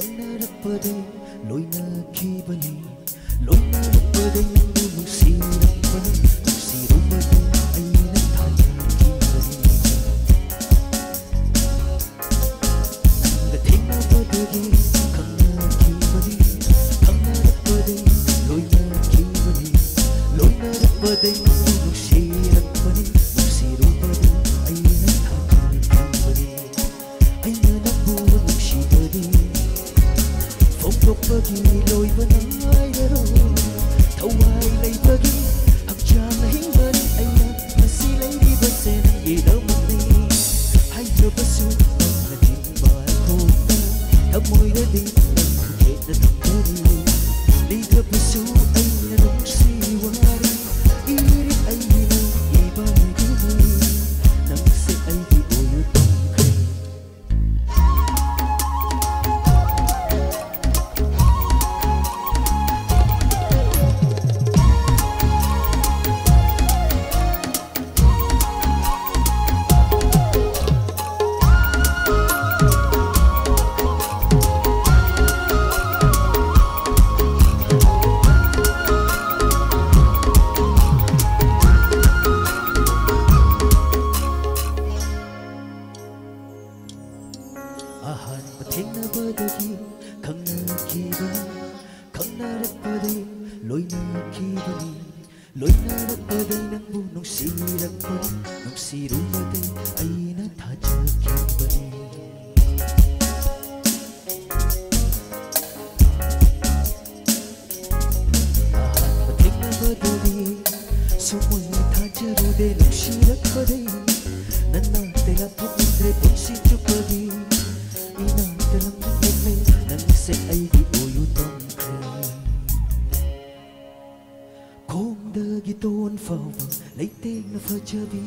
kanarapade loina kibani loina rapade nung sirapani nung sirupade ay nagtayang kibani nagating na badagi kanakibani kanarapade loina kibani loina rapade nung sirapani nung sirupade ay nagtayang kibani ay nanabuhan nung sibadi Phong pagi lối vẫn ai đâu thâu ai lấy pagi học cha là hình bên anh là si lấy đi bên sen gì đâu mà đi hay giờ bắt su là đi bài thôi thâu môi đã đi không thể đã thầm thơ đi thơ bắt su anh là đúng si qua đi đi anh đi đâu đi bao nhiêu nơi nắng sẽ anh đi ôi tâm ahan pating na badagi kang nakibani kang narapade loy nakibani loy narapade ng bunong sirakpani nung sirumade ay natadjakibani ahan pating na badagi sumuy tajarude nung sirakpade nanatela pukundre punsi chupadi inang dalam nangmay nang se ay di uyo tangkay kung dagiton fawa layting na fajabi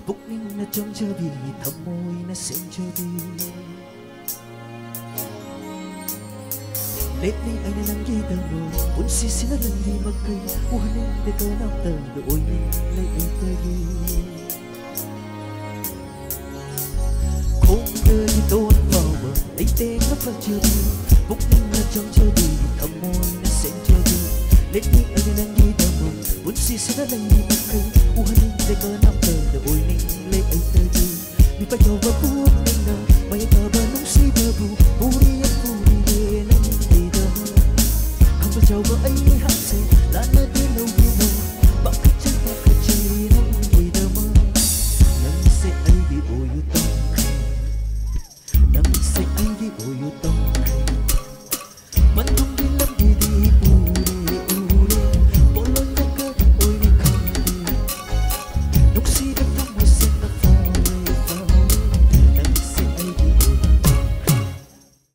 bukning na chong jabi tamoy na sen jabi lately ay nalang gitang mo punsi sinalang di magkay uhanin di ka namtag doon lay ay tagi kung dagiton fawa layting na fajabi bukning na chong jabi tamoy na sen jabi lately ay nalang gitang mo punsi sinalang di magkay uhanin di ka namtag doon lay ay tagi di pa yaw ba bukning na may taba nung si babu puri at puri nang di daw ang pa yaw ba ay